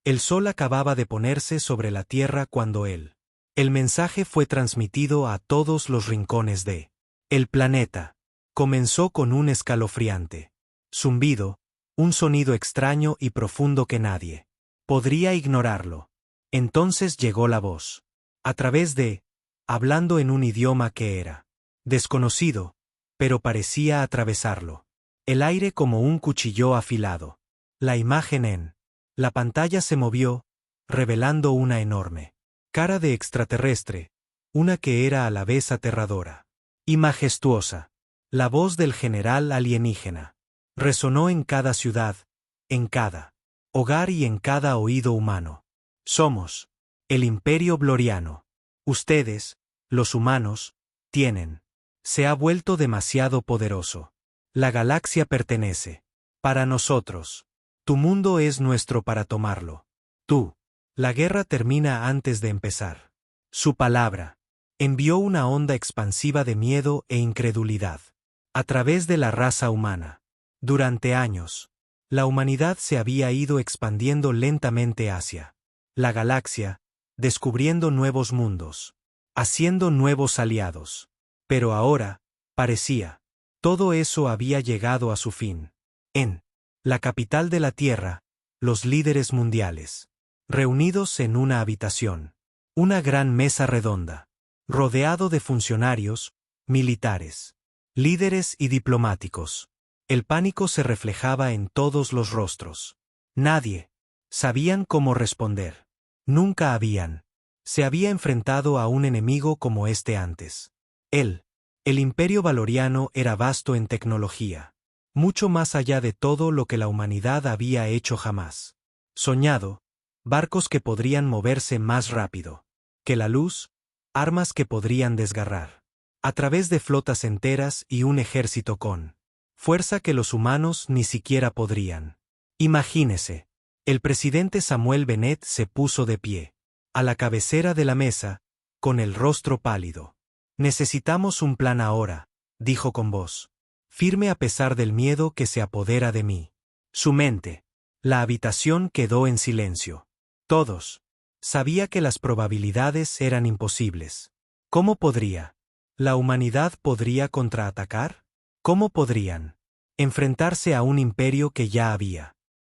El sol acababa de ponerse sobre la Tierra cuando el mensaje fue transmitido a todos los rincones de el planeta. Comenzó con un escalofriante zumbido, un sonido extraño y profundo que nadie podría ignorarlo. Entonces llegó la voz. A través hablando en un idioma que era desconocido, pero parecía atravesarlo. El aire como un cuchillo afilado. La imagen en la pantalla se movió, revelando una enorme cara de extraterrestre, una que era a la vez aterradora y majestuosa. La voz del general alienígena resonó en cada ciudad, en cada hogar y en cada oído humano. Somos el Imperio Bloriano. Ustedes, los humanos, se ha vuelto demasiado poderoso. La galaxia pertenece para nosotros. Tu mundo es nuestro para tomarlo. La guerra termina antes de empezar. Su palabra envió una onda expansiva de miedo e incredulidad a través de la raza humana. Durante años, la humanidad se había ido expandiendo lentamente hacia la galaxia, descubriendo nuevos mundos, haciendo nuevos aliados. Pero ahora, parecía, todo eso había llegado a su fin. En la capital de la Tierra, los líderes mundiales, reunidos en una habitación, una gran mesa redonda, rodeado de funcionarios, militares, líderes y diplomáticos. El pánico se reflejaba en todos los rostros. Nadie sabían cómo responder. Nunca se había enfrentado a un enemigo como este antes. El Imperio Valoriano era vasto en tecnología, mucho más allá de todo lo que la humanidad había hecho jamás. Soñado, barcos que podrían moverse más rápido que la luz, armas que podrían desgarrar a través de flotas enteras y un ejército con fuerza que los humanos ni siquiera podrían. Imagínese. El presidente Samuel Bennett se puso de pie, a la cabecera de la mesa, con el rostro pálido. Necesitamos un plan ahora, dijo con voz firme a pesar del miedo que se apodera de mí. Su mente. La habitación quedó en silencio. Todos. Sabía que las probabilidades eran imposibles. ¿Cómo podría? ¿La humanidad podría contraatacar? ¿Cómo podrían enfrentarse a un imperio que ya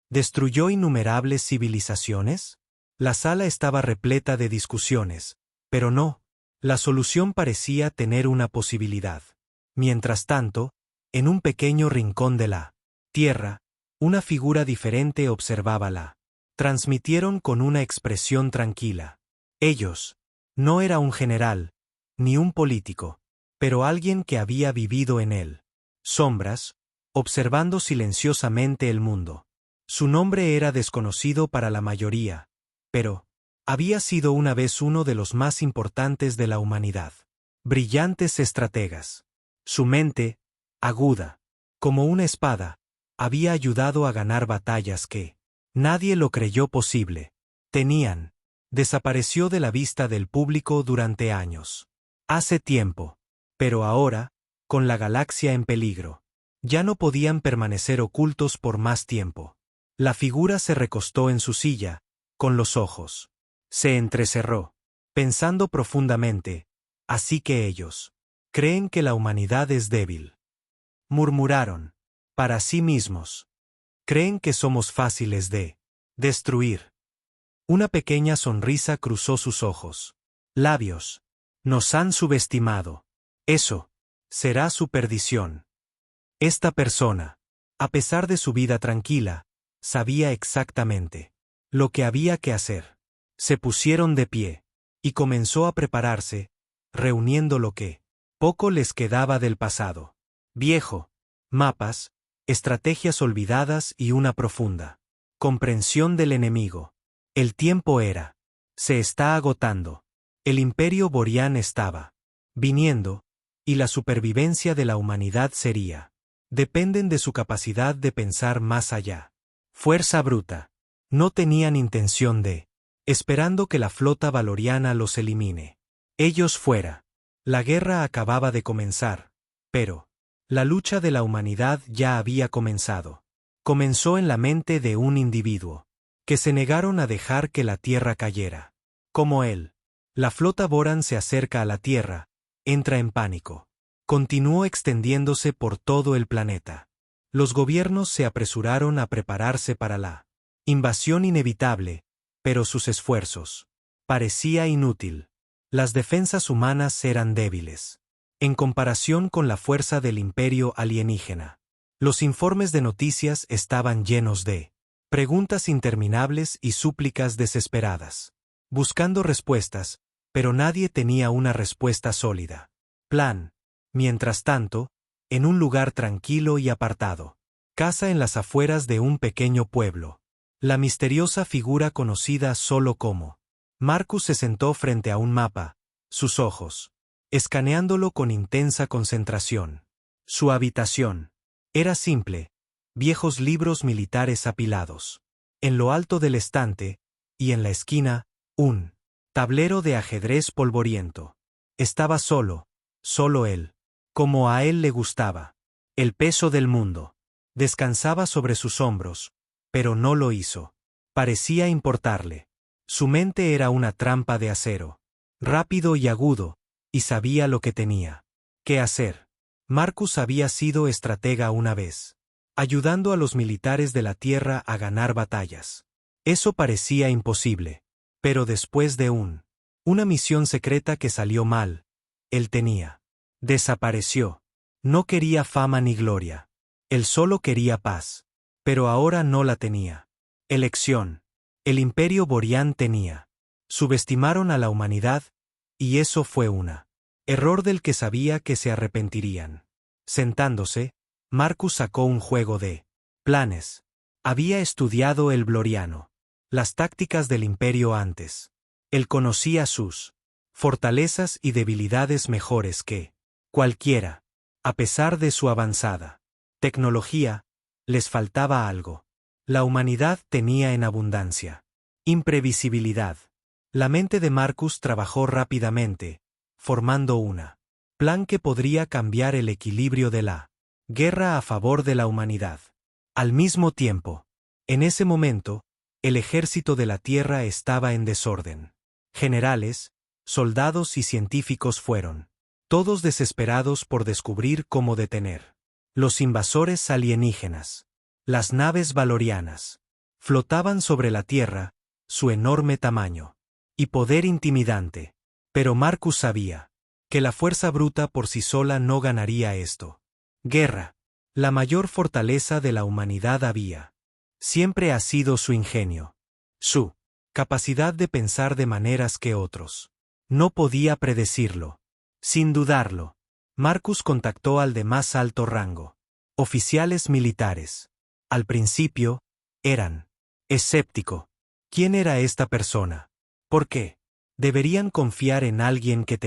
destruyó innumerables civilizaciones? La sala estaba repleta de discusiones, pero no. La solución parecía tener una posibilidad. Mientras tanto, en un pequeño rincón de la Tierra, una figura diferente observaba la transmitieron con una expresión tranquila. Ellos. No era un general, ni un político, pero alguien que había vivido en él. Sombras, observando silenciosamente el mundo. Su nombre era desconocido para la mayoría, pero había sido una vez uno de los más importantes de la humanidad. Brillantes estrategas. Su mente, aguda, como una espada, había ayudado a ganar batallas que nadie lo creyó posible. Desapareció de la vista del público durante años. Hace tiempo. Pero ahora, con la galaxia en peligro, ya no podían permanecer ocultos por más tiempo. La figura se recostó en su silla, con los ojos. Se entrecerró, pensando profundamente, así que ellos creen que la humanidad es débil. Murmuraron, para sí mismos. Creen que somos fáciles de destruir. Una pequeña sonrisa cruzó sus ojos. Labios. Nos han subestimado. Eso será su perdición. Esta persona, a pesar de su vida tranquila, sabía exactamente lo que había que hacer. Se pusieron de pie, y comenzó a prepararse, reuniendo lo que poco les quedaba del pasado. Viejo, mapas, estrategias olvidadas y una profunda comprensión del enemigo. El tiempo se está agotando. El Imperio Borian estaba viniendo, y la supervivencia de la humanidad dependen de su capacidad de pensar más allá. Fuerza bruta. No tenían intención esperando que la flota valoriana los elimine. Ellos fuera. La guerra acababa de comenzar, pero la lucha de la humanidad ya había comenzado. Comenzó en la mente de un individuo que se negaron a dejar que la Tierra cayera. Como él. La flota Boran se acerca a la Tierra, entra en pánico. Continuó extendiéndose por todo el planeta. Los gobiernos se apresuraron a prepararse para la invasión inevitable, pero sus esfuerzos parecía inútil. Las defensas humanas eran débiles en comparación con la fuerza del imperio alienígena. Los informes de noticias estaban llenos de preguntas interminables y súplicas desesperadas, buscando respuestas, pero nadie tenía una respuesta sólida. Plan. Mientras tanto, en un lugar tranquilo y apartado, casa en las afueras de un pequeño pueblo, la misteriosa figura conocida solo como Marcus se sentó frente a un mapa, sus ojos escaneándolo con intensa concentración. Su habitación era simple, viejos libros militares apilados. En lo alto del estante, y en la esquina, un tablero de ajedrez polvoriento. Estaba solo él, como a él le gustaba. El peso del mundo descansaba sobre sus hombros, pero no lo hizo. Parecía importarle. Su mente era una trampa de acero, rápido y agudo, y sabía lo que tenía que hacer. Marcus había sido estratega una vez, ayudando a los militares de la Tierra a ganar batallas. Eso parecía imposible, pero después de una misión secreta que salió mal, él desapareció. No quería fama ni gloria. Él solo quería paz. Pero ahora no la tenía. Elección. El Imperio Borean tenía. Subestimaron a la humanidad, y eso fue error del que sabía que se arrepentirían. Sentándose, Marcus sacó un juego de planes. Había estudiado el Bloriano, las tácticas del Imperio antes. Él conocía sus fortalezas y debilidades mejores que cualquiera. A pesar de su avanzada tecnología, les faltaba algo. La humanidad tenía en abundancia imprevisibilidad. La mente de Marcus trabajó rápidamente, formando una plan que podría cambiar el equilibrio de la guerra a favor de la humanidad. Al mismo tiempo, en ese momento, el ejército de la Tierra estaba en desorden. Generales, soldados y científicos fueron todos desesperados por descubrir cómo detener los invasores alienígenas. Las naves valorianas flotaban sobre la Tierra, su enorme tamaño y poder intimidante. Pero Marcus sabía que la fuerza bruta por sí sola no ganaría esto. Guerra. La mayor fortaleza de la humanidad siempre ha sido su ingenio. Su capacidad de pensar de maneras que otros no podía predecirlo. Sin dudarlo, Marcus contactó al de más alto rango. Oficiales militares. Al principio, eran escéptico. ¿Quién era esta persona? ¿Por qué deberían confiar en alguien que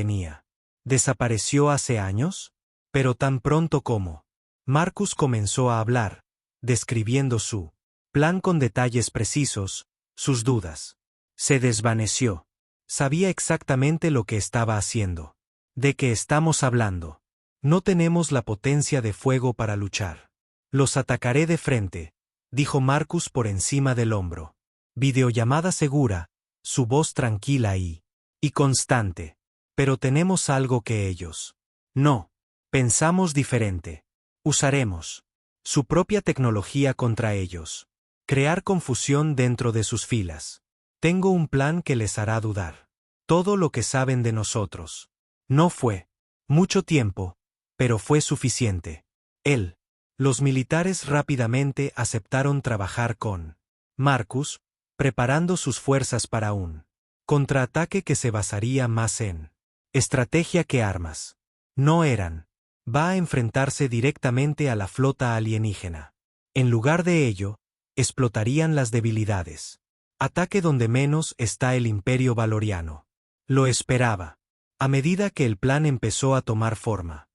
desapareció hace años? Pero tan pronto como Marcus comenzó a hablar, describiendo su plan con detalles precisos, sus dudas se desvaneció. Sabía exactamente lo que estaba haciendo. ¿De qué estamos hablando? No tenemos la potencia de fuego para luchar. Los atacaré de frente, dijo Marcus por encima del hombro. Videollamada segura, su voz tranquila y constante. Pero tenemos algo que ellos no. Pensamos diferente. Usaremos su propia tecnología contra ellos. Crear confusión dentro de sus filas. Tengo un plan que les hará dudar. Todo lo que saben de nosotros. No fue mucho tiempo, pero fue suficiente. Los militares rápidamente aceptaron trabajar con Marcus, preparando sus fuerzas para un contraataque que se basaría más en estrategia que armas. No va a enfrentarse directamente a la flota alienígena. En lugar de ello, explotarían las debilidades. Ataque donde menos está el Imperio Valoriano. Lo esperaba. A medida que el plan empezó a tomar forma,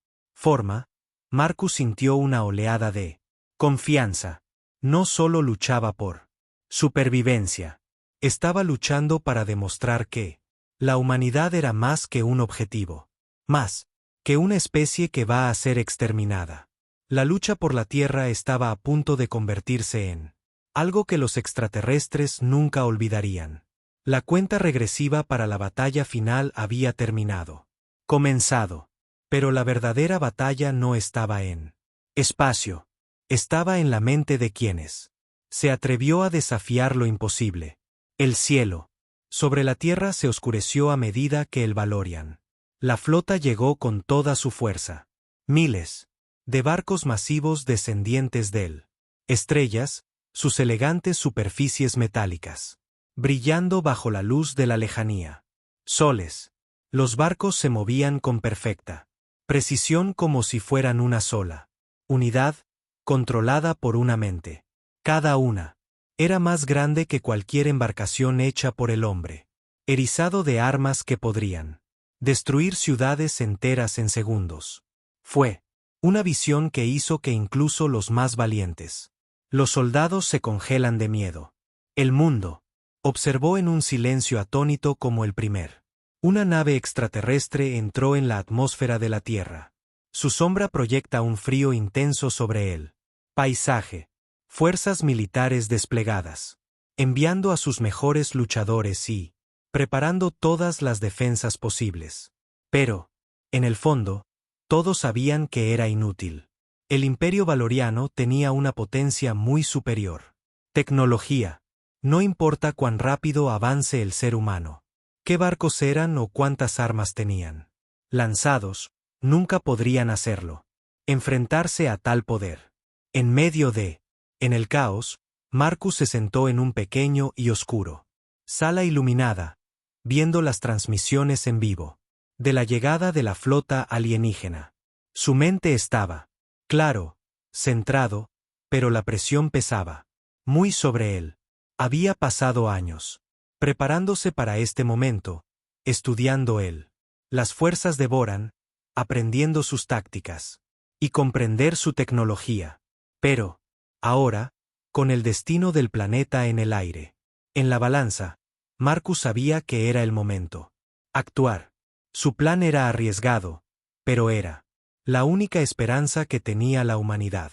Marcus sintió una oleada de confianza. No solo luchaba por supervivencia. Estaba luchando para demostrar que la humanidad era más que un objetivo. Más que una especie que va a ser exterminada. La lucha por la Tierra estaba a punto de convertirse en algo que los extraterrestres nunca olvidarían. La cuenta regresiva para la batalla final había terminado. Comenzado. Pero la verdadera batalla no estaba en espacio. Estaba en la mente de quienes se atrevió a desafiar lo imposible. El cielo sobre la tierra se oscureció a medida que el Valorian. La flota llegó con toda su fuerza. Miles de barcos masivos descendientes del estrellas, sus elegantes superficies metálicas, brillando bajo la luz de la lejanía. Soles. Los barcos se movían con perfecta precisión como si fueran una sola unidad, controlada por una mente. Cada una era más grande que cualquier embarcación hecha por el hombre, erizado de armas que podrían destruir ciudades enteras en segundos. Fue una visión que hizo que incluso los más valientes, los soldados, se congelan de miedo. El mundo observó en un silencio atónito como el primer. Una nave extraterrestre entró en la atmósfera de la Tierra. Su sombra proyecta un frío intenso sobre el paisaje. Fuerzas militares desplegadas, enviando a sus mejores luchadores y preparando todas las defensas posibles. Pero, en el fondo, todos sabían que era inútil. El Imperio Valoriano tenía una potencia muy superior. Tecnología. No importa cuán rápido avance el ser humano, qué barcos eran o cuántas armas tenían. Lanzados, nunca podrían hacerlo. Enfrentarse a tal poder. En el caos, Marcus se sentó en un pequeño y oscuro sala iluminada, viendo las transmisiones en vivo de la llegada de la flota alienígena. Su mente estaba, claro, centrado, pero la presión pesaba muy sobre él. Había pasado años preparándose para este momento, estudiando él. Las fuerzas de Boran, aprendiendo sus tácticas y comprender su tecnología. Pero, ahora, con el destino del planeta en el aire, en la balanza, Marcus sabía que era el momento. Actuar. Su plan era arriesgado, pero era la única esperanza que tenía la humanidad.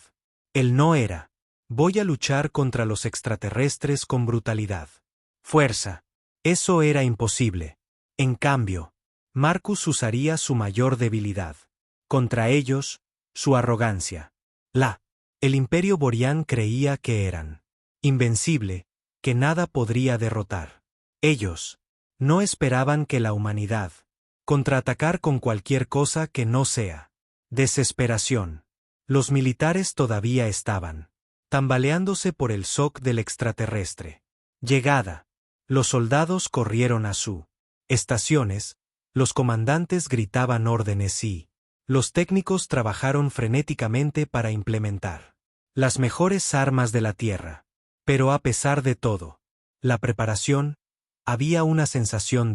Él no era: voy a luchar contra los extraterrestres con brutalidad, fuerza. Eso era imposible. En cambio, Marcus usaría su mayor debilidad. Contra ellos, su arrogancia. El Imperio Borian creía que eran invencible, que nada podría derrotar. Ellos no esperaban que la humanidad contraatacar con cualquier cosa que no sea desesperación. Los militares todavía estaban tambaleándose por el shock del extraterrestre. Llegada. Los soldados corrieron a sus estaciones, los comandantes gritaban órdenes y los técnicos trabajaron frenéticamente para implementar las mejores armas de la Tierra. Pero a pesar de todo, la preparación, había una sensación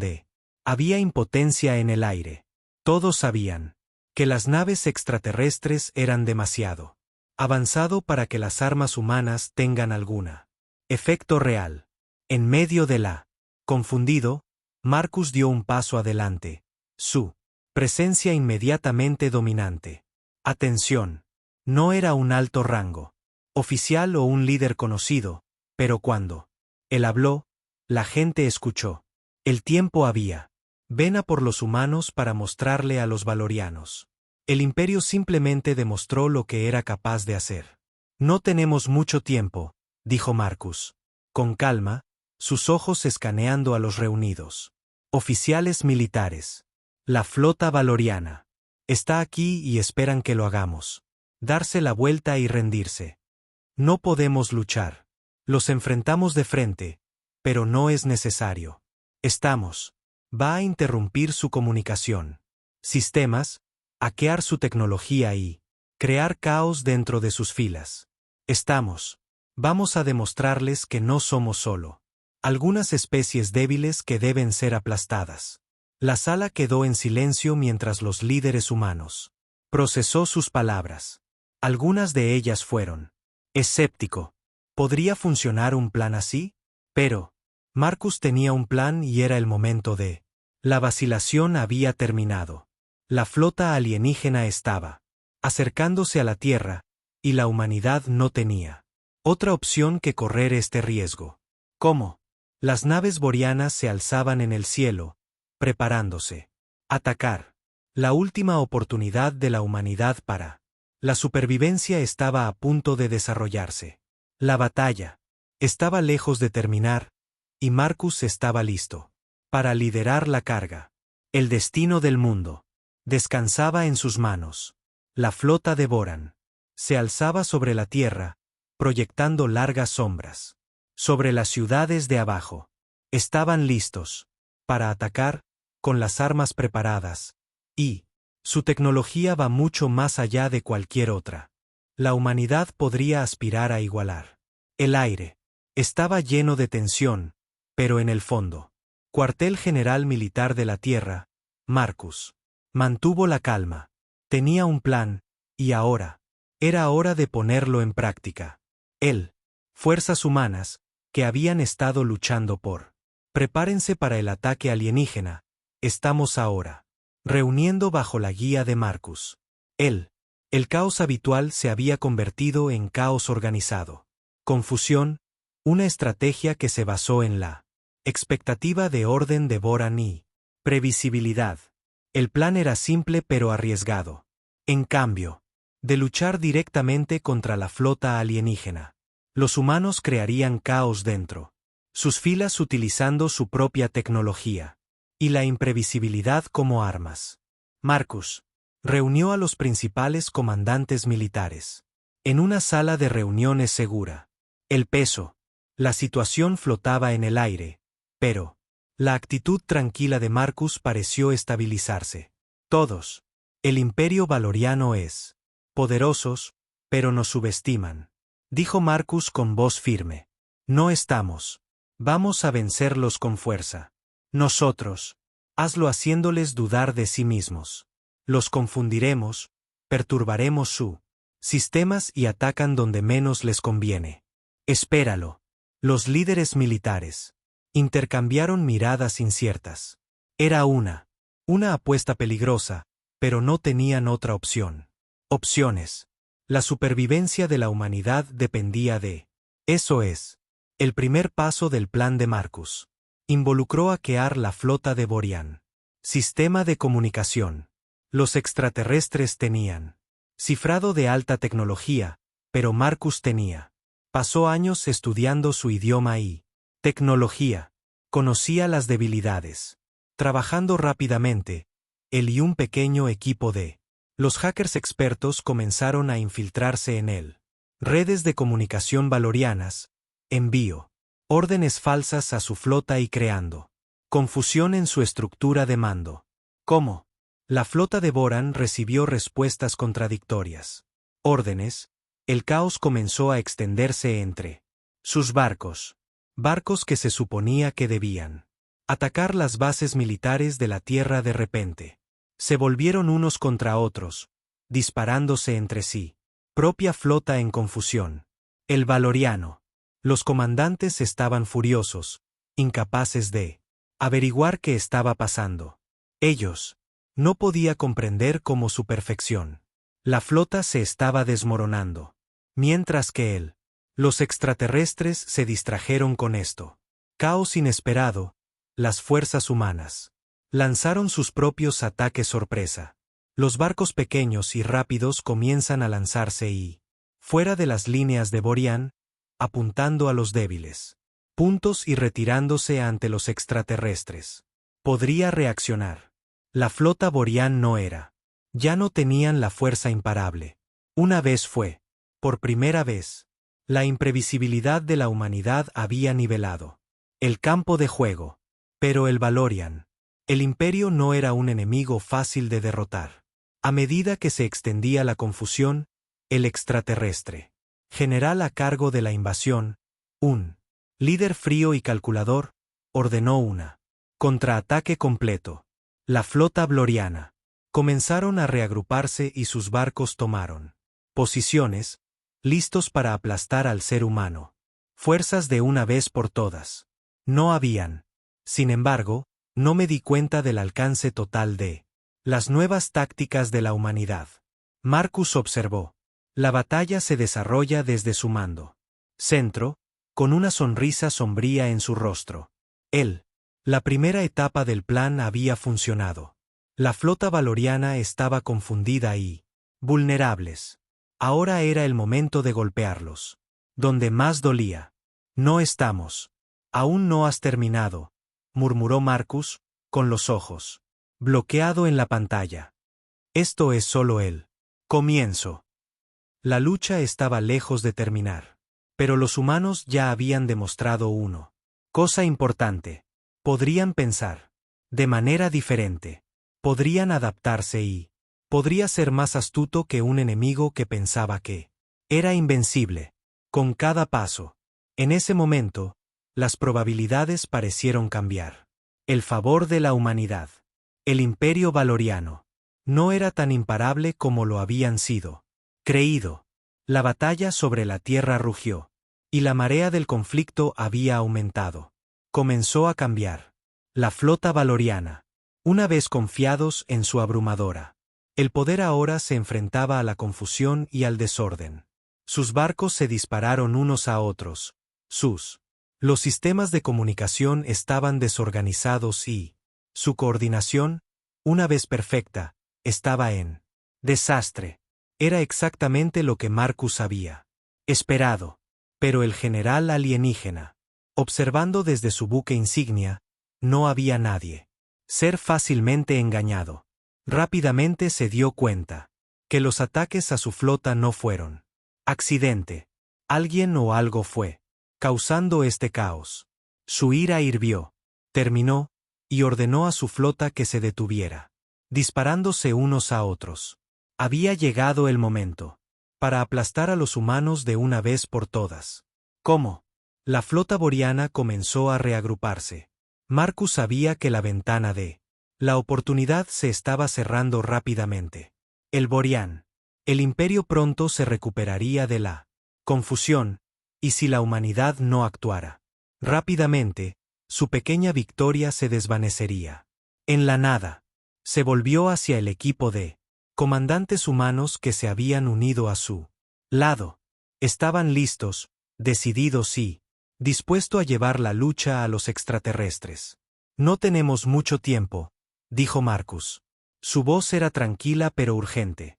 había impotencia en el aire. Todos sabían que las naves extraterrestres eran demasiado avanzado para que las armas humanas tengan alguna efecto real. En medio de confundido, Marcus dio un paso adelante. Su presencia inmediatamente dominante. Atención. No era un alto rango oficial o un líder conocido, pero cuando él habló, la gente escuchó. El tiempo había ven a por los humanos para mostrarle a los valorianos. El Imperio simplemente demostró lo que era capaz de hacer. No tenemos mucho tiempo, dijo Marcus. Con calma, sus ojos escaneando a los reunidos. Oficiales militares. La flota valoriana está aquí y esperan que lo hagamos. Darse la vuelta y rendirse. No podemos luchar. Los enfrentamos de frente, pero no es necesario. Va a interrumpir su comunicación. Sistemas, hackear su tecnología y crear caos dentro de sus filas. Vamos a demostrarles que no somos solo algunas especies débiles que deben ser aplastadas. La sala quedó en silencio mientras los líderes humanos procesó sus palabras. Algunas de ellas fueron escéptico. ¿Podría funcionar un plan así? Pero Marcus tenía un plan y era el momento de. La vacilación había terminado. La flota alienígena estaba acercándose a la Tierra, y la humanidad no tenía Otra opción que correr este riesgo. ¿Cómo? Las naves boreanas se alzaban en el cielo, preparándose. Atacar. La última oportunidad de la humanidad para. La supervivencia estaba a punto de desarrollarse. La batalla. Estaba lejos de terminar, y Marcus estaba listo. Para liderar la carga. El destino del mundo. Descansaba en sus manos. La flota de Boran. Se alzaba sobre la tierra, proyectando largas sombras. Sobre las ciudades de abajo. Estaban listos. Para atacar, con las armas preparadas. Y su tecnología va mucho más allá de cualquier otra. La humanidad podría aspirar a igualar. El aire. Estaba lleno de tensión, pero en el fondo. Cuartel General Militar de la Tierra, Marcus. Mantuvo la calma. Tenía un plan, y ahora. Era hora de ponerlo en práctica. Él. Fuerzas humanas, que habían estado luchando por. Prepárense para el ataque alienígena. Estamos ahora. Reuniendo bajo la guía de Marcus. Él. El caos habitual se había convertido en caos organizado. Confusión, una estrategia que se basó en la expectativa de orden de Boran y previsibilidad. El plan era simple pero arriesgado. En cambio, de luchar directamente contra la flota alienígena, los humanos crearían caos dentro. Sus filas utilizando su propia tecnología. Y la imprevisibilidad como armas. Marcus reunió a los principales comandantes militares. En una sala de reuniones segura. El peso. La situación flotaba en el aire, pero la actitud tranquila de Marcus pareció estabilizarse. Todos. El imperio valoriano es poderosos, pero nos subestiman. Dijo Marcus con voz firme. No estamos. Vamos a vencerlos con fuerza. Nosotros. Hazlo haciéndoles dudar de sí mismos. Los confundiremos, perturbaremos su sistemas y atacan donde menos les conviene. Espéralo. Los líderes militares intercambiaron miradas inciertas. Era una apuesta peligrosa, pero no tenían otra opción. Opciones. La supervivencia de la humanidad dependía de. Eso es. El primer paso del plan de Marcus. Involucró hackear la flota de Borean. Sistema de comunicación. Los extraterrestres tenían cifrado de alta tecnología, pero Marcus tenía. Pasó años estudiando su idioma y tecnología. Conocía las debilidades. Trabajando rápidamente, él y un pequeño equipo de los hackers expertos comenzaron a infiltrarse en él. Redes de comunicación valorianas, envío órdenes falsas a su flota y creando confusión en su estructura de mando. ¿Cómo? La flota de Boran recibió respuestas contradictorias. Órdenes. El caos comenzó a extenderse entre sus barcos. Barcos que se suponía que debían atacar las bases militares de la Tierra de repente. Se volvieron unos contra otros, disparándose entre sí. Propia flota en confusión. El valoriano. Los comandantes estaban furiosos, incapaces de averiguar qué estaba pasando. Ellos no podía comprender cómo su perfección. La flota se estaba desmoronando. Mientras que los extraterrestres se distrajeron con esto. Caos inesperado. Las fuerzas humanas lanzaron sus propios ataques sorpresa. Los barcos pequeños y rápidos comienzan a lanzarse y fuera de las líneas de Borean, apuntando a los débiles puntos y retirándose ante los extraterrestres. Podría reaccionar. La flota Borean no era. Ya no tenían la fuerza imparable. Una vez fue. Por primera vez. La imprevisibilidad de la humanidad había nivelado el campo de juego. Pero el Valorian. El imperio no era un enemigo fácil de derrotar. A medida que se extendía la confusión, el extraterrestre general a cargo de la invasión, un líder frío y calculador, ordenó una contraataque completo. La flota valoriana comenzaron a reagruparse y sus barcos tomaron posiciones, listos para aplastar al ser humano. Fuerzas de una vez por todas. No habían. Sin embargo, no me di cuenta del alcance total de las nuevas tácticas de la humanidad. Marcus observó. La batalla se desarrolla desde su mando. Centro, con una sonrisa sombría en su rostro. La primera etapa del plan había funcionado. La flota valoriana estaba confundida y vulnerables. Ahora era el momento de golpearlos. Donde más dolía. No estamos. Aún no has terminado, murmuró Marcus, con los ojos bloqueado en la pantalla. Esto es solo el comienzo. La lucha estaba lejos de terminar. Pero los humanos ya habían demostrado cosa importante. Podrían pensar de manera diferente. Podrían adaptarse y podría ser más astuto que un enemigo que pensaba que era invencible. Con cada paso. En ese momento, las probabilidades parecieron cambiar. El favor de la humanidad. El imperio valoriano. No era tan imparable como lo habían sido creído. La batalla sobre la tierra rugió. Y la marea del conflicto había aumentado. Comenzó a cambiar. La flota valoriana. Una vez confiados en su abrumadora. El poder ahora se enfrentaba a la confusión y al desorden. Sus barcos se dispararon unos a otros. Los sistemas de comunicación estaban desorganizados y su coordinación, una vez perfecta, estaba en desastre. Era exactamente lo que Marcus había esperado. Pero el general alienígena, observando desde su buque insignia, no había nadie. Ser fácilmente engañado. Rápidamente se dio cuenta que los ataques a su flota no fueron accidente. Alguien o algo fue causando este caos. Su ira hirvió, terminó, y ordenó a su flota que se detuviera, disparándose unos a otros. Había llegado el momento para aplastar a los humanos de una vez por todas. ¿Cómo? La flota boriana comenzó a reagruparse. Marcus sabía que la ventana de la oportunidad se estaba cerrando rápidamente. El Borián. El imperio pronto se recuperaría de la confusión, y si la humanidad no actuara rápidamente, su pequeña victoria se desvanecería. En la nada. Se volvió hacia el equipo de comandantes humanos que se habían unido a su lado. Estaban listos, decididos y dispuestos a llevar la lucha a los extraterrestres. No tenemos mucho tiempo, dijo Marcus. Su voz era tranquila pero urgente.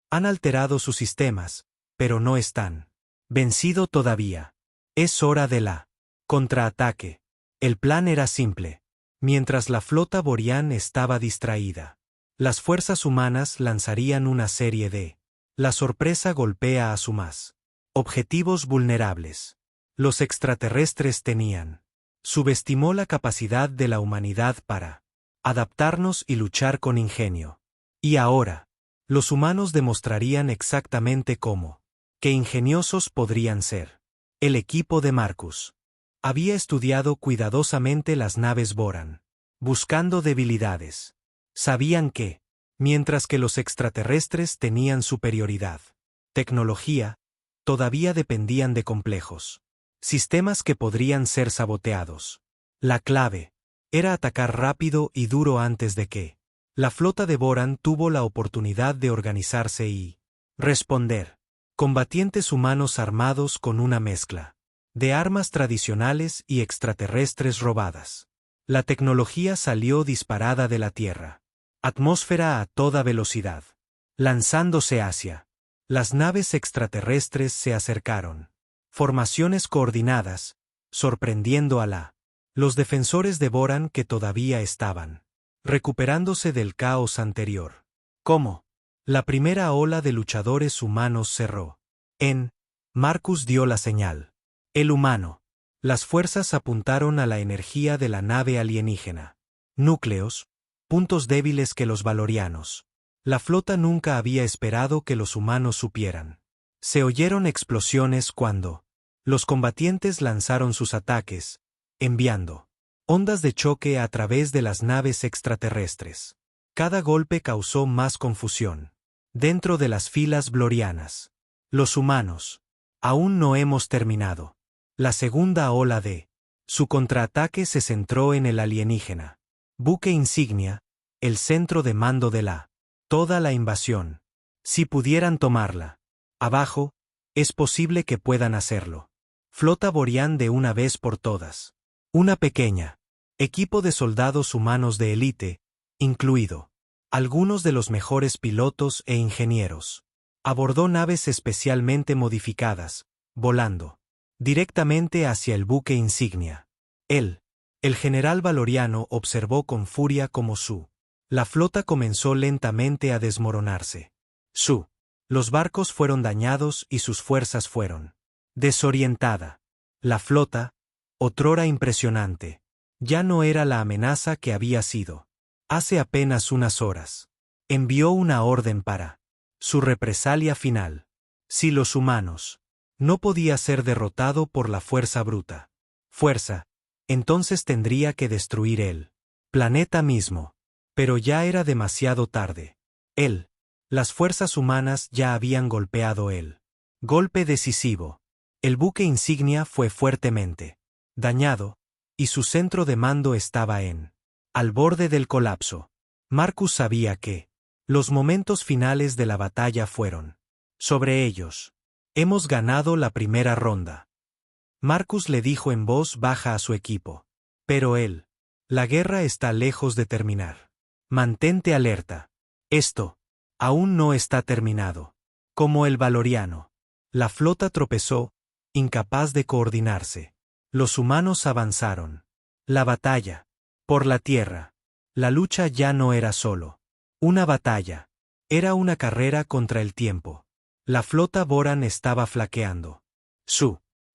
Han alterado sus sistemas, pero no están vencido todavía. Es hora de la contraataque. El plan era simple. Mientras la flota borián estaba distraída, las fuerzas humanas lanzarían una serie de la sorpresa golpea a su más objetivos vulnerables. Los extraterrestres tenían subestimó la capacidad de la humanidad para adaptarnos y luchar con ingenio. Y ahora, los humanos demostrarían exactamente cómo qué ingeniosos podrían ser. El equipo de Marcus había estudiado cuidadosamente las naves Boran, buscando debilidades. Sabían que, mientras que los extraterrestres tenían superioridad, tecnología, todavía dependían de complejos sistemas que podrían ser saboteados. La clave era atacar rápido y duro antes de que la flota de Boran tuvo la oportunidad de organizarse y responder. Combatientes humanos armados con una mezcla de armas tradicionales y extraterrestres robadas. La tecnología salió disparada de la Tierra. Atmósfera a toda velocidad. Lanzándose hacia. Las naves extraterrestres se acercaron. Formaciones coordinadas, sorprendiendo a los defensores de Boran que todavía estaban recuperándose del caos anterior. ¿Cómo? La primera ola de luchadores humanos cerró. Marcus dio la señal. El humano. Las fuerzas apuntaron a la energía de la nave alienígena. Núcleos, puntos débiles que los valorianos. La flota nunca había esperado que los humanos supieran. Se oyeron explosiones cuando los combatientes lanzaron sus ataques, enviando ondas de choque a través de las naves extraterrestres. Cada golpe causó más confusión. Dentro de las filas blorianas. Los humanos. Aún no hemos terminado. La segunda ola de su contraataque se centró en el alienígena. Buque insignia, el centro de mando de toda la invasión. Si pudieran tomarla. Abajo, Es posible que puedan hacerlo. Flota Borian de una vez por todas. Una pequeña equipo de soldados humanos de élite, incluido algunos de los mejores pilotos e ingenieros. Abordó naves especialmente modificadas, volando directamente hacia el buque insignia. El general Valoriano observó con furia cómo la flota comenzó lentamente a desmoronarse. Los barcos fueron dañados y sus fuerzas fueron desorientada. La flota, otrora impresionante, ya no era la amenaza que había sido. Hace apenas unas horas, envió una orden para su represalia final. Si los humanos no podía ser derrotado por la fuerza bruta, entonces tendría que destruir el planeta mismo. Pero ya era demasiado tarde. Las fuerzas humanas ya habían golpeado el golpe decisivo. El buque insignia fue fuertemente dañado, y su centro de mando estaba al borde del colapso. Marcus sabía que los momentos finales de la batalla fueron sobre ellos. Hemos ganado la primera ronda. Marcus le dijo en voz baja a su equipo. Pero la guerra está lejos de terminar. Mantente alerta. Esto aún no está terminado. Como el Valoriano, la flota tropezó, incapaz de coordinarse. Los humanos avanzaron. La batalla por la tierra. La lucha ya no era solo una batalla. Era una carrera contra el tiempo. La flota Boran estaba flaqueando.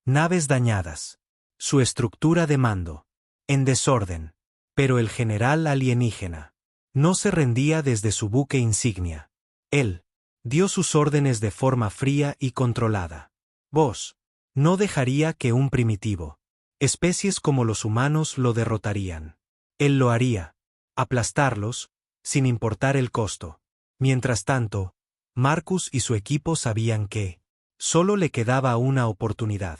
Naves dañadas. Su estructura de mando en desorden. Pero el general alienígena no se rendía desde su buque insignia. Él dio sus órdenes de forma fría y controlada. Vos no dejaría que un primitivo, especies como los humanos, lo derrotarían. Él lo haría, aplastarlos, sin importar el costo. Mientras tanto, Marcus y su equipo sabían que solo le quedaba una oportunidad.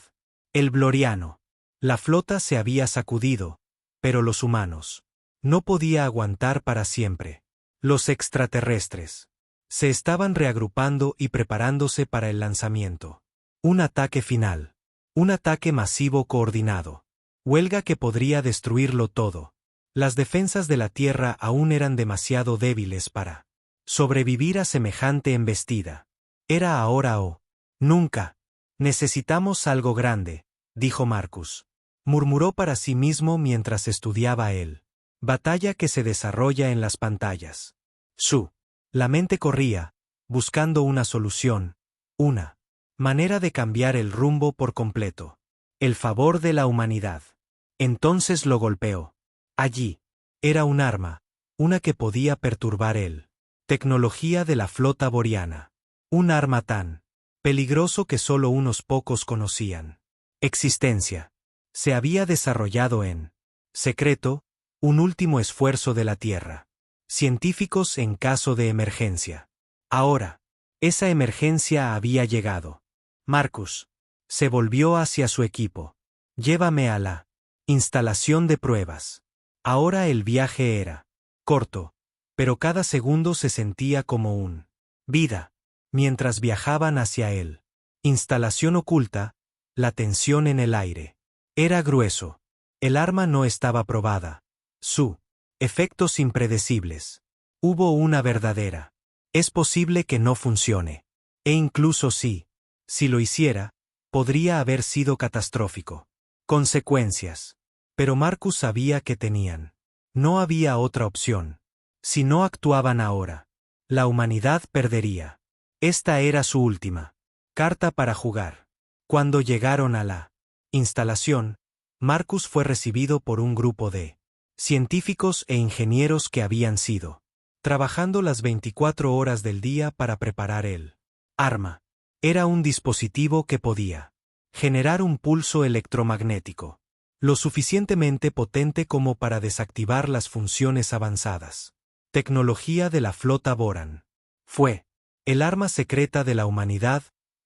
El Valoriano. La flota se había sacudido, pero los humanos no podía aguantar para siempre. Los extraterrestres se estaban reagrupando y preparándose para el lanzamiento. Un ataque final. Un ataque masivo coordinado. Huelga que podría destruirlo todo. Las defensas de la Tierra aún eran demasiado débiles para sobrevivir a semejante embestida. Era ahora o nunca. Necesitamos algo grande, dijo Marcus. Murmuró para sí mismo mientras estudiaba batalla que se desarrolla en las pantallas. La mente corría, buscando una solución, una manera de cambiar el rumbo por completo. El favor de la humanidad. Entonces lo golpeó. Allí. Era un arma, una que podía perturbar tecnología de la flota boriana. Un arma tan peligroso que solo unos pocos conocían. Existencia. Se había desarrollado en secreto, un último esfuerzo de la Tierra. Científicos en caso de emergencia. Ahora, esa emergencia había llegado. Marcus se volvió hacia su equipo. Llévame a la instalación de pruebas. Ahora el viaje era corto, pero cada segundo se sentía como un vida. Mientras viajaban hacia instalación oculta, la tensión en el aire era grueso. El arma no estaba probada. Efectos impredecibles. Hubo una verdadera. Es posible que no funcione. E incluso si lo hiciera, podría haber sido catastrófico. Consecuencias. Pero Marcus sabía que tenían. No había otra opción. Si no actuaban ahora, la humanidad perdería. Esta era su última carta para jugar. Cuando llegaron a la instalación, Marcus fue recibido por un grupo de científicos e ingenieros que habían sido trabajando las 24 horas del día para preparar el arma. Era un dispositivo que podía generar un pulso electromagnético, lo suficientemente potente como para desactivar las funciones avanzadas. Tecnología de la flota Boran. Fue el arma secreta de la humanidad,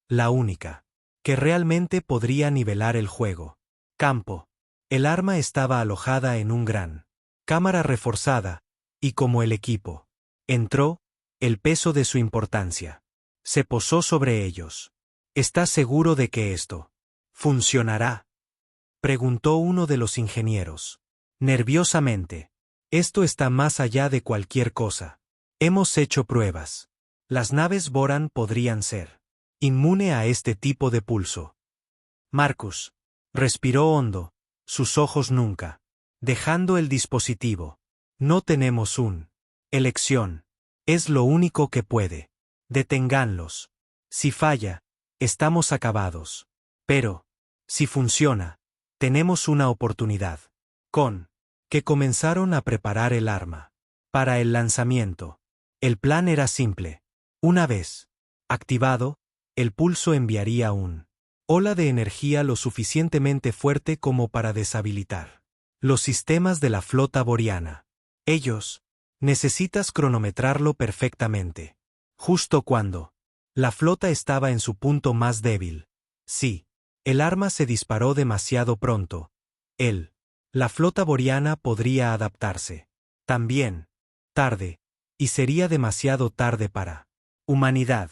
la única que realmente podría nivelar el juego. Campo. El arma estaba alojada en un gran cámara reforzada, y como el equipo entró, el peso de su importancia se posó sobre ellos. ¿Estás seguro de que esto funcionará?, preguntó uno de los ingenieros. Nerviosamente. Esto está más allá de cualquier cosa. Hemos hecho pruebas. Las naves Boran podrían ser inmune a este tipo de pulso. Marcus respiró hondo, sus ojos nunca dejando el dispositivo. No tenemos una elección. Es lo único que puede. Deténganlos. Si falla, estamos acabados. Pero, si funciona, tenemos una oportunidad. Con que comenzaron a preparar el arma para el lanzamiento. El plan era simple. Una vez activado, el pulso enviaría una ola de energía lo suficientemente fuerte como para deshabilitar los sistemas de la flota boreana. Ellos necesitas cronometrarlo perfectamente. Justo cuando la flota estaba en su punto más débil. Sí, el arma se disparó demasiado pronto. La flota boreana podría adaptarse. También tarde, y sería demasiado tarde para humanidad.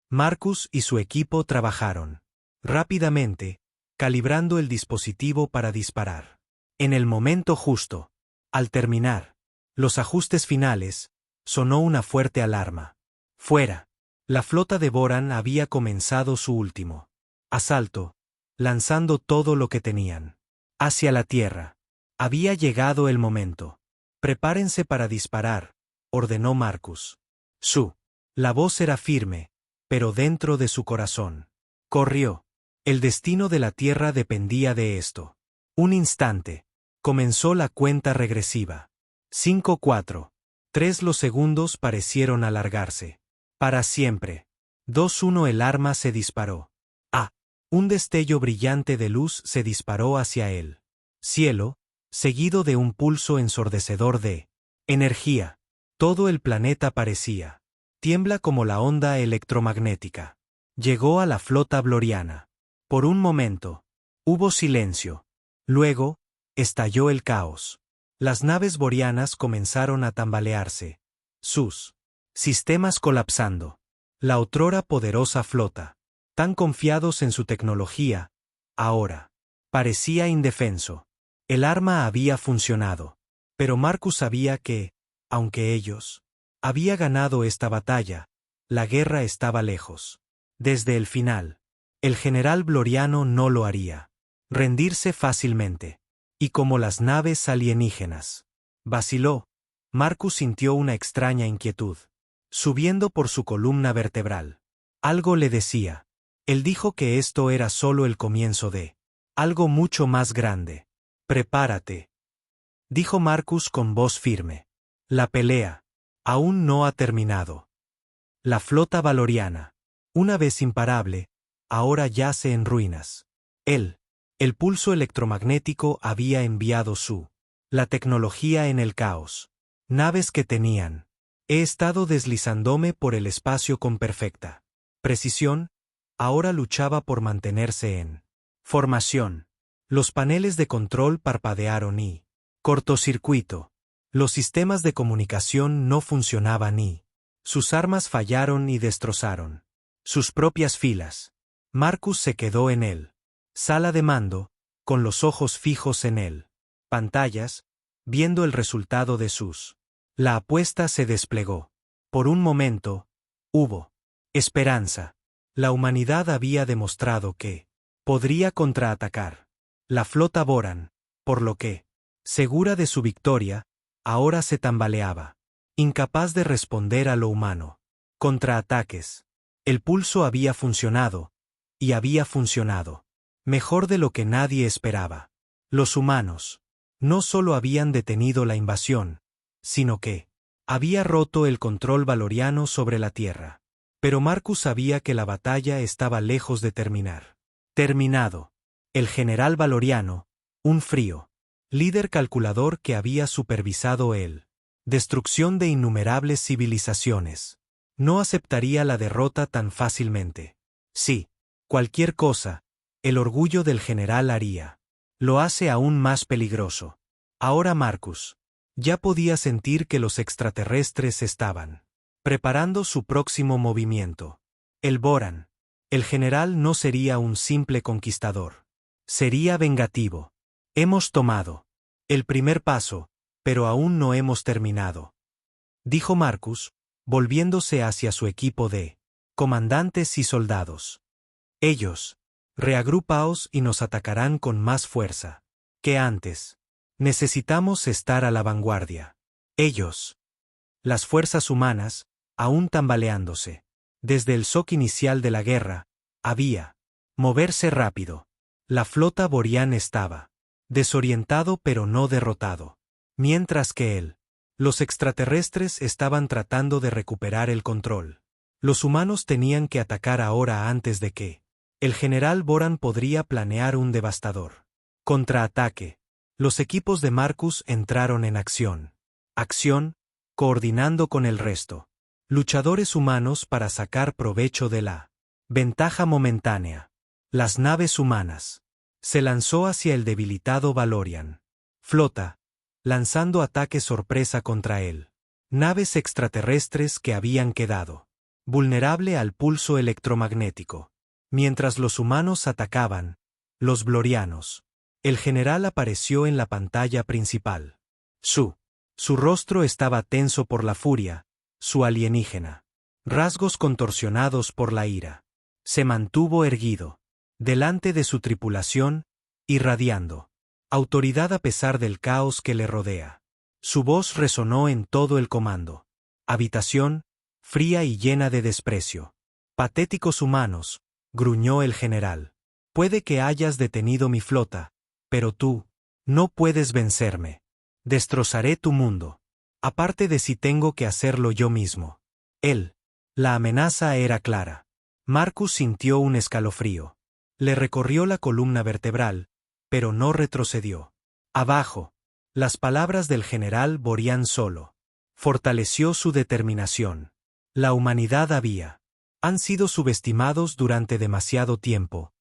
Marcus y su equipo trabajaron rápidamente, calibrando el dispositivo para disparar. En el momento justo, al terminar los ajustes finales, sonó una fuerte alarma. Fuera. La flota de Boran había comenzado su último asalto, lanzando todo lo que tenían hacia la Tierra. Había llegado el momento. Prepárense para disparar, ordenó Marcus. La voz era firme, pero dentro de su corazón corrió. El destino de la Tierra dependía de esto. Un instante. Comenzó la cuenta regresiva. 5, 4, 3. Los segundos parecieron alargarse. Para siempre. 2, 1. El arma se disparó. Un destello brillante de luz se disparó hacia el cielo, seguido de un pulso ensordecedor de energía. Todo el planeta parecía tiembla como la onda electromagnética. Llegó a la flota bloriana. Por un momento hubo silencio. Luego estalló el caos. Las naves boreanas comenzaron a tambalearse. Sus sistemas colapsando. La otrora poderosa flota, tan confiados en su tecnología, ahora parecía indefenso. El arma había funcionado. Pero Marcus sabía que, aunque ellos había ganado esta batalla, la guerra estaba lejos. Desde el final, el general bloriano no lo haría rendirse fácilmente. Y como las naves alienígenas vaciló, Marcus sintió una extraña inquietud subiendo por su columna vertebral. Algo le decía. Él dijo que esto era solo el comienzo de algo mucho más grande. Prepárate, dijo Marcus con voz firme. La pelea aún no ha terminado. La flota valoriana, una vez imparable, ahora yace en ruinas. El pulso electromagnético había enviado la tecnología en el caos. Naves que tenían. He estado deslizándome por el espacio con perfecta precisión, ahora luchaba por mantenerse en formación. Los paneles de control parpadearon y cortocircuito. Los sistemas de comunicación no funcionaban y sus armas fallaron y destrozaron sus propias filas. Marcus se quedó en él. Sala de mando, con los ojos fijos en él. Pantallas, viendo el resultado de sus. La apuesta se desplegó. Por un momento, hubo esperanza. La humanidad había demostrado que podría contraatacar. La flota Boran, por lo que, segura de su victoria, ahora se tambaleaba. Incapaz de responder a lo humano. Contraataques. El pulso había funcionado. Y había funcionado. Mejor de lo que nadie esperaba. Los humanos no solo habían detenido la invasión, sino que había roto el control valoriano sobre la Tierra. Pero Marcus sabía que la batalla estaba lejos de terminar. Terminado. El general valoriano, un frío líder calculador que había supervisado él. Destrucción de innumerables civilizaciones. No aceptaría la derrota tan fácilmente. Sí, cualquier cosa, el orgullo del general haría. Lo hace aún más peligroso. Ahora Marcus ya podía sentir que los extraterrestres estaban preparando su próximo movimiento. El Boran El general no sería un simple conquistador. Sería vengativo. Hemos tomado el primer paso, pero aún no hemos terminado, dijo Marcus, volviéndose hacia su equipo de comandantes y soldados. Ellos, reagrupaos y nos atacarán con más fuerza que antes. Necesitamos estar a la vanguardia. Ellos, las fuerzas humanas, aún tambaleándose. Desde el shock inicial de la guerra, había moverse rápido. La flota Borian estaba desorientado pero no derrotado. Mientras que los extraterrestres estaban tratando de recuperar el control. Los humanos tenían que atacar ahora antes de que el general Boran podría planear un devastador contraataque. Los equipos de Marcus entraron en acción. Acción, coordinando con el resto. Luchadores humanos para sacar provecho de la ventaja momentánea. Las naves humanas. Se lanzó hacia el debilitado Valorian. Flota, lanzando ataque sorpresa contra él. Naves extraterrestres que habían quedado vulnerable al pulso electromagnético. Mientras los humanos atacaban, los Blorianos. El general apareció en la pantalla principal. Su rostro estaba tenso por la furia, su alienígena. Rasgos contorsionados por la ira. Se mantuvo erguido, delante de su tripulación, irradiando autoridad a pesar del caos que le rodea. Su voz resonó en todo el comando. Habitación, fría y llena de desprecio. Patéticos humanos, gruñó el general. Puede que hayas detenido mi flota, pero tú no puedes vencerme. Destrozaré tu mundo. Aparte de si tengo que hacerlo yo mismo. La amenaza era clara. Marcus sintió un escalofrío. Le recorrió la columna vertebral, pero no retrocedió. Abajo. Las palabras del general Borian solo fortaleció su determinación. La humanidad han sido subestimados durante demasiado tiempo.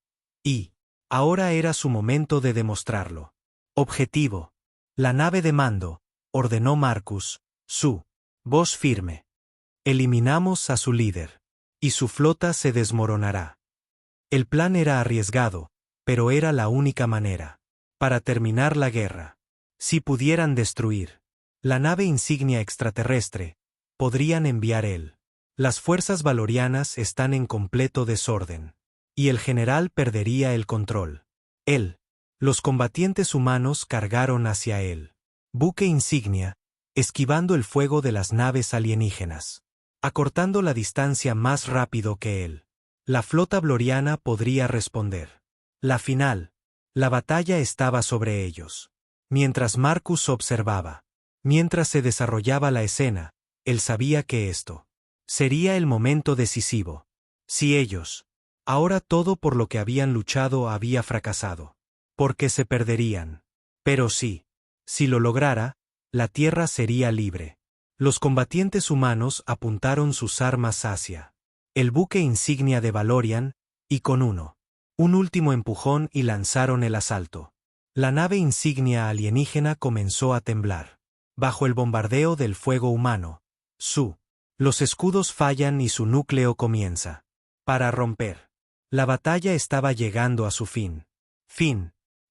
Y ahora era su momento de demostrarlo. Objetivo. La nave de mando, ordenó Marcus, su voz firme. Eliminamos a su líder. Y su flota se desmoronará. El plan era arriesgado, pero era la única manera para terminar la guerra. Si pudieran destruir la nave insignia extraterrestre, podrían enviar las fuerzas valorianas están en completo desorden. Y el general perdería el control. Los combatientes humanos cargaron hacia él. Buque insignia, esquivando el fuego de las naves alienígenas. Acortando la distancia más rápido que él. La flota bloriana podría responder. La final. La batalla estaba sobre ellos. Mientras Marcus observaba. Mientras se desarrollaba la escena, él sabía que esto sería el momento decisivo. Si ellos, ahora todo por lo que habían luchado había fracasado. Porque se perderían. Pero sí. Si lo lograra, la Tierra sería libre. Los combatientes humanos apuntaron sus armas hacia el buque insignia de Valorian, y con un último empujón y lanzaron el asalto. La nave insignia alienígena comenzó a temblar. Bajo el bombardeo del fuego humano. Los escudos fallan y su núcleo comienza para romper. La batalla estaba llegando a su fin.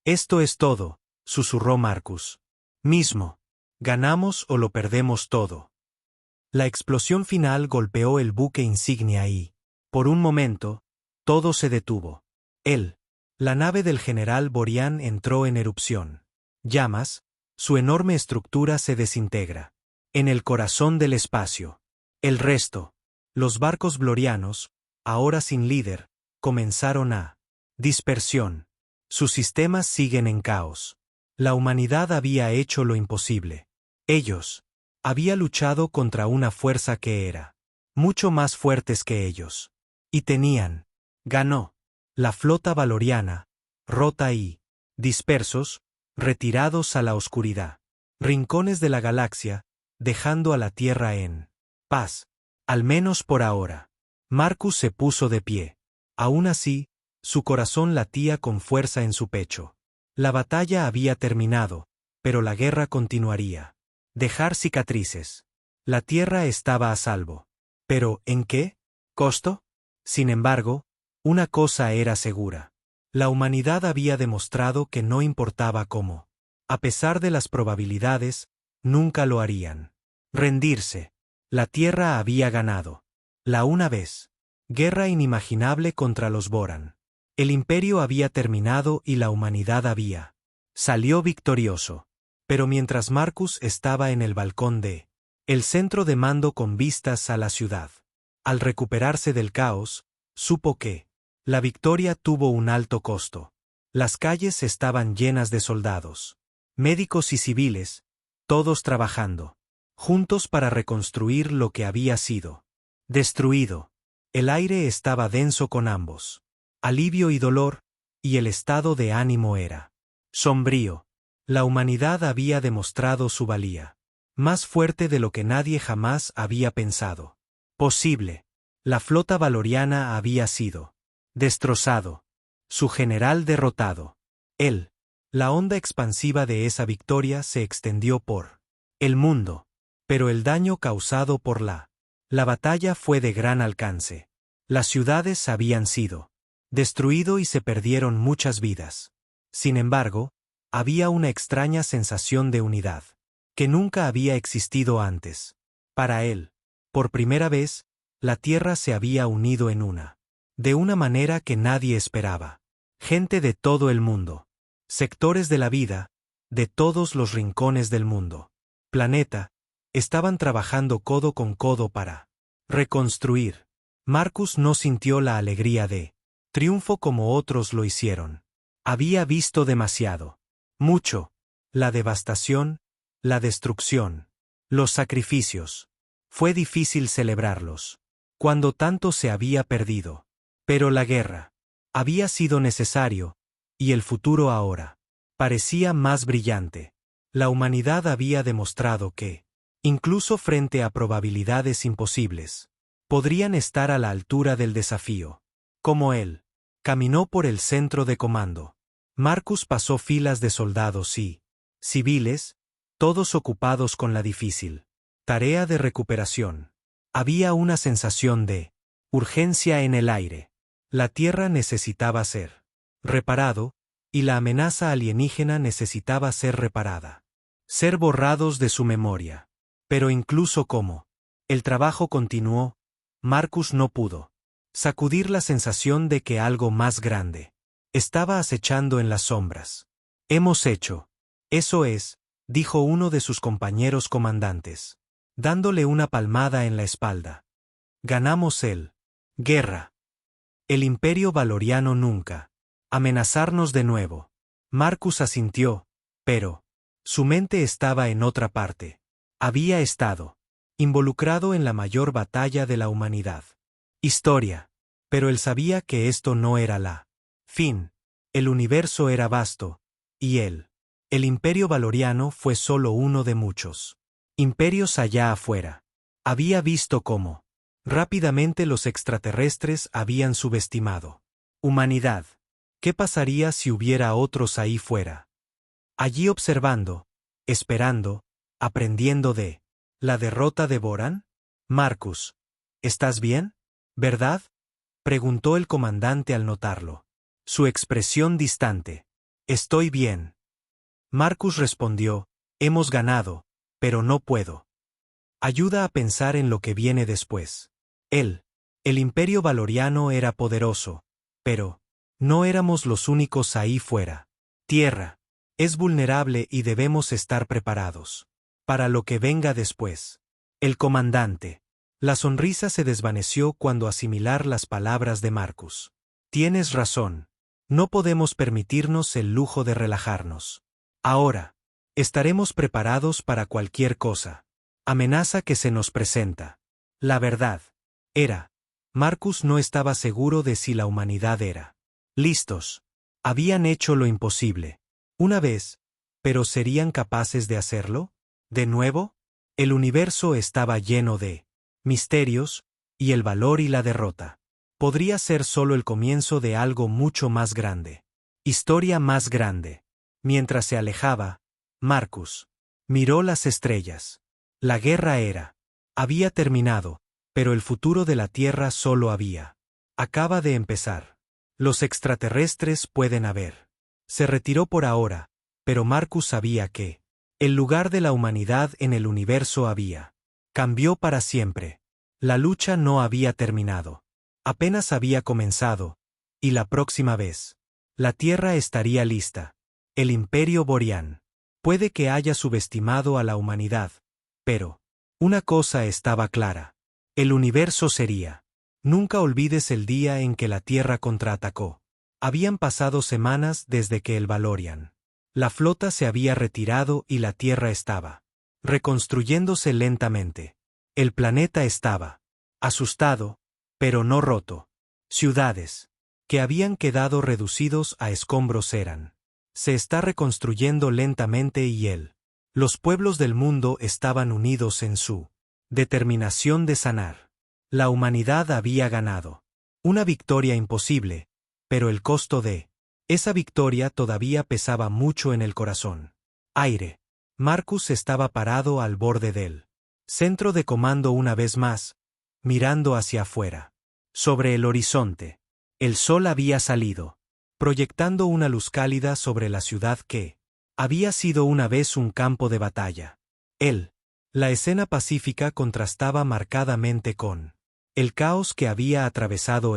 Esto es todo, susurró Marcus. Ganamos o lo perdemos todo. La explosión final golpeó el buque insignia y, por un momento, todo se detuvo. La nave del general Borian entró en erupción. Llamas, su enorme estructura se desintegra. En el corazón del espacio. El resto, los barcos blorianos, ahora sin líder, comenzaron a dispersión. Sus sistemas siguen en caos. La humanidad había hecho lo imposible. Ellos había luchado contra una fuerza que era mucho más fuertes que ellos. Y ganó. La flota valoriana, rota y dispersos, retirados a la oscuridad. Rincones de la galaxia, dejando a la Tierra en paz. Al menos por ahora. Marcus se puso de pie. Aún así, su corazón latía con fuerza en su pecho. La batalla había terminado, pero la guerra continuaría. Dejar cicatrices. La Tierra estaba a salvo. ¿Pero en qué costo? Sin embargo, Una cosa era segura. La humanidad había demostrado que no importaba cómo. A pesar de las probabilidades, nunca lo harían. Rendirse. La Tierra había ganado. Una vez. Guerra inimaginable contra los Boran. El imperio había terminado y la humanidad había. Salió victorioso. Pero mientras Marcus estaba en el balcón el centro de mando con vistas a la ciudad. Al recuperarse del caos, supo que la victoria tuvo un alto costo. Las calles estaban llenas de soldados, médicos y civiles, todos trabajando juntos para reconstruir lo que había sido destruido. El aire estaba denso con ambos alivio y dolor, y el estado de ánimo era sombrío. La humanidad había demostrado su valía, más fuerte de lo que nadie jamás había pensado posible. La flota valoriana había sido destrozado, su general derrotado. La onda expansiva de esa victoria se extendió por el mundo, pero el daño causado por la batalla fue de gran alcance. Las ciudades habían sido destruido y se perdieron muchas vidas. Sin embargo, había una extraña sensación de unidad, que nunca había existido antes. Para él, por primera vez, la Tierra se había unido de una manera que nadie esperaba. Gente de todo el mundo. Sectores de la vida, de todos los rincones del mundo. Planeta, estaban trabajando codo con codo para reconstruir. Marcus no sintió la alegría de triunfo como otros lo hicieron. Había visto demasiado. Mucho. La devastación, la destrucción, los sacrificios. Fue difícil celebrarlos, cuando tanto se había perdido. Pero la guerra había sido necesario, y el futuro ahora parecía más brillante. La humanidad había demostrado que, incluso frente a probabilidades imposibles, podrían estar a la altura del desafío. Como él caminó por el centro de comando, Marcus pasó filas de soldados y civiles, todos ocupados con la difícil tarea de recuperación. Había una sensación de urgencia en el aire. La Tierra necesitaba ser reparado, y la amenaza alienígena necesitaba ser reparada. Ser borrados de su memoria. Pero incluso como el trabajo continuó, Marcus no pudo sacudir la sensación de que algo más grande estaba acechando en las sombras. Hemos hecho. Eso es, dijo uno de sus compañeros comandantes, dándole una palmada en la espalda. Ganamos guerra. El imperio valoriano nunca amenazarnos de nuevo. Marcus asintió, pero su mente estaba en otra parte. Había estado involucrado en la mayor batalla de la humanidad. Historia. Pero él sabía que esto no era fin. El universo era vasto, y el imperio valoriano fue solo uno de muchos imperios allá afuera. Había visto cómo rápidamente los extraterrestres habían subestimado humanidad. ¿Qué pasaría si hubiera otros ahí fuera? Allí observando, esperando, aprendiendo de la derrota de Boran. Marcus, ¿estás bien? ¿Verdad? Preguntó el comandante al notarlo. Su expresión distante. Estoy bien. Marcus respondió, hemos ganado, pero no puedo. Ayuda a pensar en lo que viene después. El imperio valoriano era poderoso, pero no éramos los únicos ahí fuera. Tierra es vulnerable y debemos estar preparados para lo que venga después. El comandante. La sonrisa se desvaneció cuando asimilar las palabras de Marcus. Tienes razón. No podemos permitirnos el lujo de relajarnos. Ahora, estaremos preparados para cualquier cosa. Amenaza que se nos presenta. La verdad Marcus no estaba seguro de si la humanidad era listos. Habían hecho lo imposible una vez, pero ¿serían capaces de hacerlo de nuevo? El universo estaba lleno de misterios, y el valor y la derrota podría ser solo el comienzo de algo mucho más grande. Historia más grande. Mientras se alejaba, Marcus miró las estrellas. La guerra había terminado, pero el futuro de la Tierra solo había Acaba de empezar. Los extraterrestres pueden haber. Se retiró por ahora, pero Marcus sabía que el lugar de la humanidad en el universo había cambió para siempre. La lucha no había terminado. Apenas había comenzado, y la próxima vez, la Tierra estaría lista. El Imperio Borean. Puede que haya subestimado a la humanidad, pero una cosa estaba clara. El universo sería. Nunca olvides el día en que la Tierra contraatacó. Habían pasado semanas desde que el Valorian. La flota se había retirado y la Tierra estaba reconstruyéndose lentamente. El planeta estaba asustado, pero no roto. Ciudades que habían quedado reducidos a escombros se está reconstruyendo lentamente y los pueblos del mundo estaban unidos en su determinación de sanar. La humanidad había ganado. Una victoria imposible, pero el costo de esa victoria todavía pesaba mucho en el corazón. Aire. Marcus estaba parado al borde del centro de comando una vez más, mirando hacia afuera. Sobre el horizonte, el sol había salido, proyectando una luz cálida sobre la ciudad que había sido una vez un campo de batalla. La escena pacífica contrastaba marcadamente con el caos que había atravesado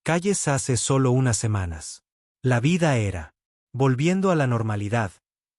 calles hace solo unas semanas. La vida era volviendo a la normalidad,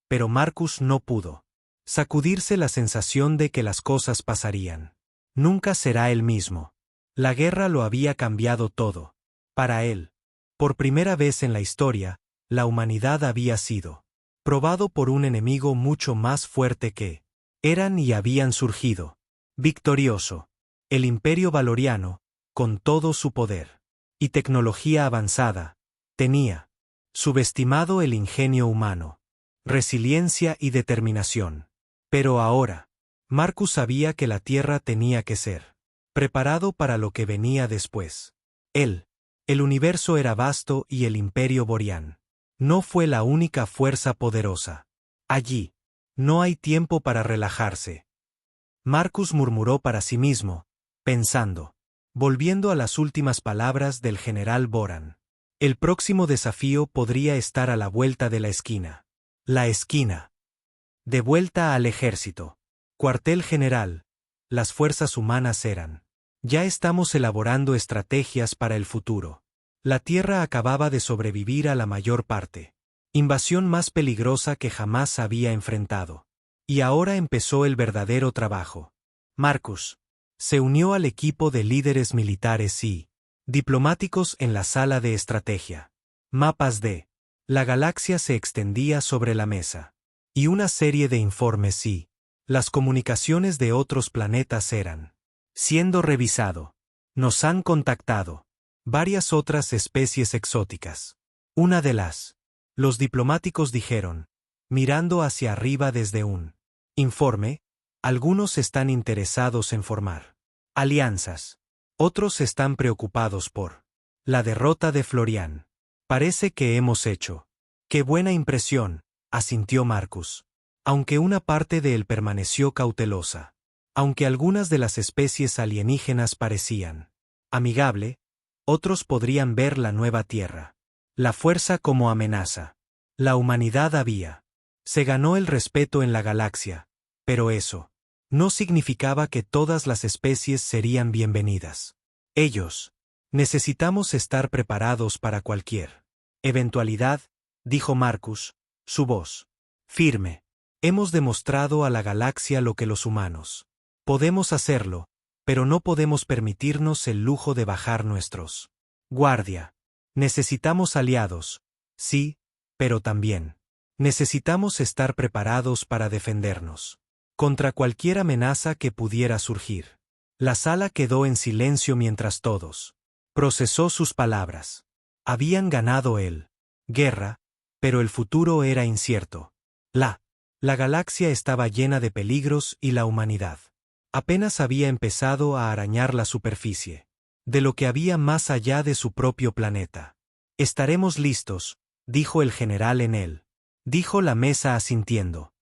pero Marcus no pudo sacudirse la sensación de que las cosas pasarían. Nunca será el mismo. La guerra lo había cambiado todo. Para él, por primera vez en la historia, la humanidad había sido probado por un enemigo mucho más fuerte que eran y habían surgido. Victorioso. El Imperio Valoriano, con todo su poder y tecnología avanzada, tenía subestimado el ingenio humano, resiliencia y determinación. Pero ahora, Marcus sabía que la Tierra tenía que ser preparado para lo que venía después. El universo era vasto y el Imperio Borean no fue la única fuerza poderosa. Allí, no hay tiempo para relajarse. Marcus murmuró para sí mismo, pensando, volviendo a las últimas palabras del general Boran. El próximo desafío podría estar a la vuelta de la esquina. La esquina. De vuelta al ejército. Cuartel general. Las fuerzas humanas eran. Ya estamos elaborando estrategias para el futuro. La Tierra acababa de sobrevivir a la mayor parte. Invasión más peligrosa que jamás había enfrentado. Y ahora empezó el verdadero trabajo. Marcus se unió al equipo de líderes militares y diplomáticos en la sala de estrategia. Mapas de la galaxia se extendía sobre la mesa. Y una serie de informes y las comunicaciones de otros planetas eran siendo revisado. Nos han contactado varias otras especies exóticas. Una de los diplomáticos dijeron, mirando hacia arriba desde un informe, algunos están interesados en formar alianzas. Otros están preocupados por la derrota de Florian. Parece que hemos hecho. Qué buena impresión, asintió Marcus. Aunque una parte de él permaneció cautelosa. Aunque algunas de las especies alienígenas parecían amigable, otros podrían ver la nueva Tierra. La fuerza como amenaza. La humanidad se ganó el respeto en la galaxia, pero eso no significaba que todas las especies serían bienvenidas. Necesitamos estar preparados para cualquier eventualidad, dijo Marcus, su voz firme. Hemos demostrado a la galaxia lo que los humanos podemos hacerlo, pero no podemos permitirnos el lujo de bajar nuestros guardia. Necesitamos aliados, sí, pero también necesitamos estar preparados para defendernos contra cualquier amenaza que pudiera surgir. La sala quedó en silencio mientras todos procesó sus palabras. Habían ganado guerra, pero el futuro era incierto. La galaxia estaba llena de peligros y la humanidad apenas había empezado a arañar la superficie de lo que había más allá de su propio planeta. Estaremos listos, dijo el general en él. Dijo la mesa asintiendo.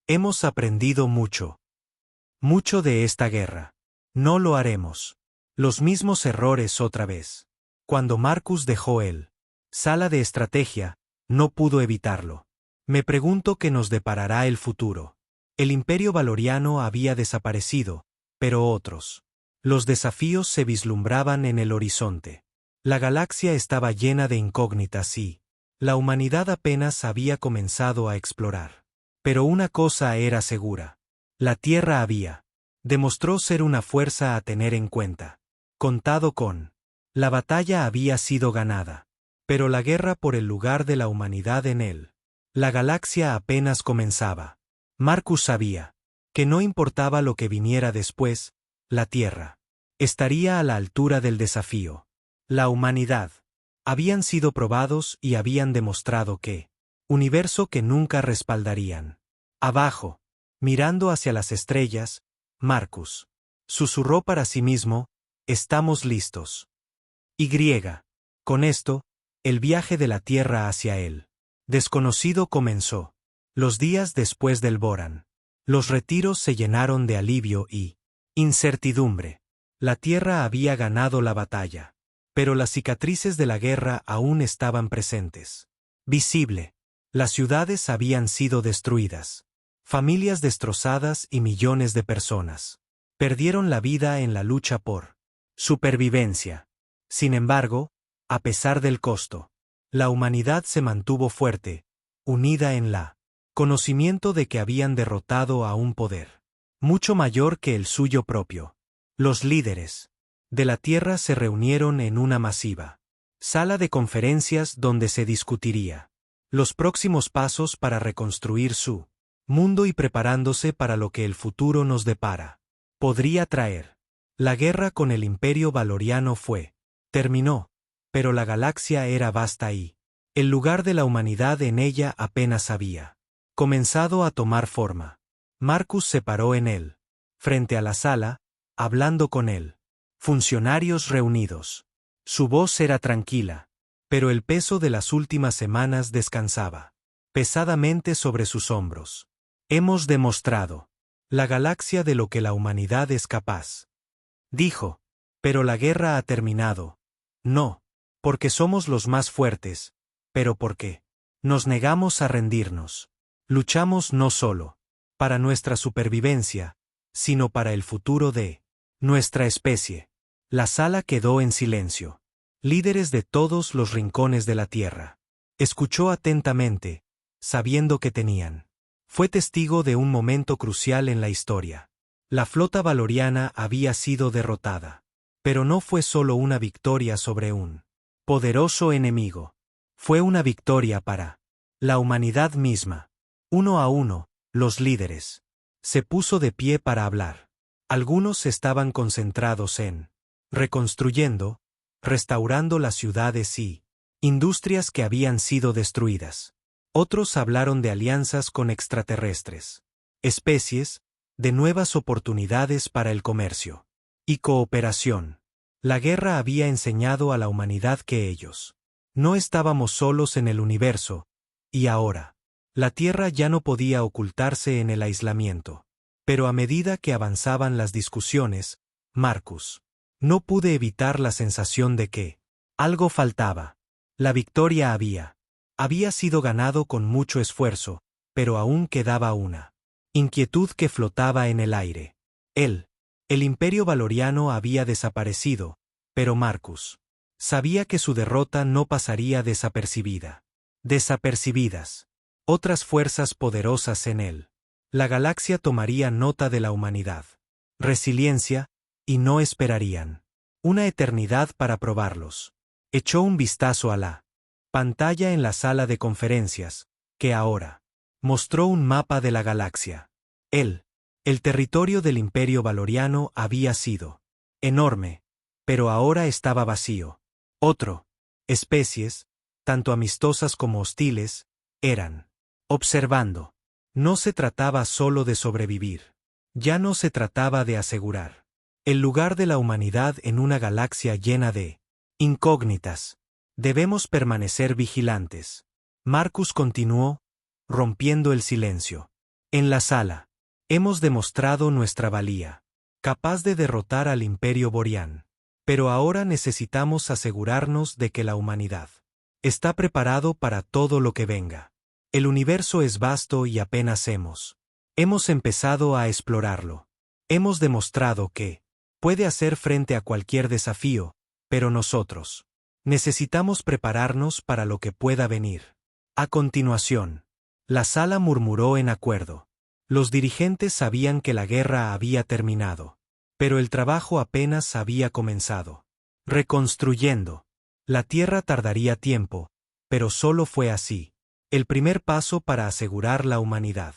Hemos aprendido mucho. Mucho de esta guerra. No lo haremos. Los mismos errores otra vez. Cuando Marcus dejó el sala de estrategia, no pudo evitarlo. Me pregunto qué nos deparará el futuro. El Imperio Valoriano había desaparecido, pero otros. Los desafíos se vislumbraban en el horizonte. La galaxia estaba llena de incógnitas y la humanidad apenas había comenzado a explorar. Pero una cosa era segura. La Tierra demostró ser una fuerza a tener en cuenta. Contado con. La batalla había sido ganada. Pero la guerra por el lugar de la humanidad en él. La galaxia apenas comenzaba. Marcus sabía que no importaba lo que viniera después, la Tierra estaría a la altura del desafío. La humanidad habían sido probados y habían demostrado que universo que nunca respaldarían. Abajo, mirando hacia las estrellas, Marcus susurró para sí mismo: estamos listos. Y con esto, el viaje de la Tierra hacia él desconocido comenzó. Los días después del Boran, los retiros se llenaron de alivio y incertidumbre. La Tierra había ganado la batalla, pero las cicatrices de la guerra aún estaban presentes. Visible. Las ciudades habían sido destruidas. Familias destrozadas y millones de personas perdieron la vida en la lucha por supervivencia. Sin embargo, a pesar del costo, la humanidad se mantuvo fuerte, unida en la conocimiento de que habían derrotado a un poder mucho mayor que el suyo propio. Los líderes de la Tierra se reunieron en una masiva sala de conferencias donde se discutiría los próximos pasos para reconstruir su mundo y preparándose para lo que el futuro nos depara. Podría traer. La guerra con el Imperio Valoriano terminó, pero la galaxia era vasta y el lugar de la humanidad en ella apenas había comenzado a tomar forma. Marcus se paró en él, frente a la sala, hablando con él. Funcionarios reunidos. Su voz era tranquila, pero el peso de las últimas semanas descansaba pesadamente sobre sus hombros. Hemos demostrado la galaxia de lo que la humanidad es capaz, dijo, pero la guerra ha terminado. No, porque somos los más fuertes, pero porque nos negamos a rendirnos. Luchamos no solo para nuestra supervivencia, sino para el futuro de nuestra especie. La sala quedó en silencio. Líderes de todos los rincones de la Tierra. Escuchó atentamente, sabiendo que tenían. Fue testigo de un momento crucial en la historia. La flota valoriana había sido derrotada. Pero no fue solo una victoria sobre un poderoso enemigo. Fue una victoria para la humanidad misma. Uno a uno, los líderes se puso de pie para hablar. Algunos estaban concentrados en reconstruyendo, restaurando las ciudades y industrias que habían sido destruidas. Otros hablaron de alianzas con extraterrestres, especies, de nuevas oportunidades para el comercio y cooperación. La guerra había enseñado a la humanidad que ellos no estábamos solos en el universo, y ahora, la Tierra ya no podía ocultarse en el aislamiento. Pero a medida que avanzaban las discusiones, Marcus, no pude evitar la sensación de que algo faltaba. La victoria había sido ganado con mucho esfuerzo, pero aún quedaba una inquietud que flotaba en el aire. El Imperio Valoriano había desaparecido, pero Marcus sabía que su derrota no pasaría desapercibida. Desapercibidas. Otras fuerzas poderosas en él. La galaxia tomaría nota de la humanidad. Resiliencia, y no esperarían una eternidad para probarlos. Echó un vistazo a la pantalla en la sala de conferencias, que ahora mostró un mapa de la galaxia. El territorio del Imperio Valoriano había sido enorme, pero ahora estaba vacío. Especies, tanto amistosas como hostiles, eran observando. No se trataba solo de sobrevivir. Ya no se trataba de asegurar el lugar de la humanidad en una galaxia llena de incógnitas. Debemos permanecer vigilantes. Marcus continuó, rompiendo el silencio. En la sala, hemos demostrado nuestra valía, capaz de derrotar al Imperio Borian. Pero ahora necesitamos asegurarnos de que la humanidad está preparado para todo lo que venga. El universo es vasto y apenas hemos empezado a explorarlo. Hemos demostrado que puede hacer frente a cualquier desafío, pero nosotros necesitamos prepararnos para lo que pueda venir. A continuación, la sala murmuró en acuerdo. Los dirigentes sabían que la guerra había terminado, pero el trabajo apenas había comenzado. Reconstruyendo. La Tierra tardaría tiempo, pero solo fue así. El primer paso para asegurar la humanidad.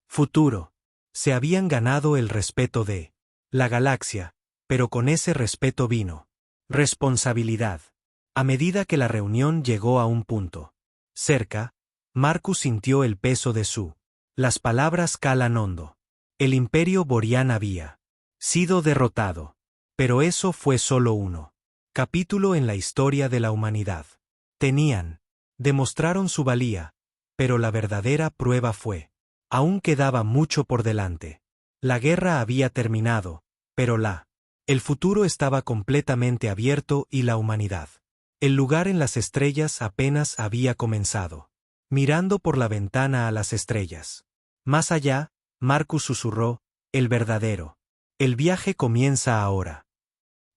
Futuro. Se habían ganado el respeto de la galaxia, pero con ese respeto vino responsabilidad. A medida que la reunión llegó a un punto cerca, Marcus sintió el peso de las palabras calan hondo. El imperio Borian había sido derrotado. Pero eso fue solo uno capítulo en la historia de la humanidad. Demostraron su valía, pero la verdadera prueba fue. Aún quedaba mucho por delante. La guerra había terminado, pero el futuro estaba completamente abierto y la humanidad. El lugar en las estrellas apenas había comenzado. Mirando por la ventana a las estrellas. Más allá, Marcus susurró, el verdadero. El viaje comienza ahora.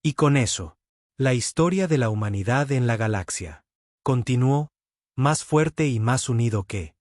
Y con eso, la historia de la humanidad en la galaxia continuó, más fuerte y más unido que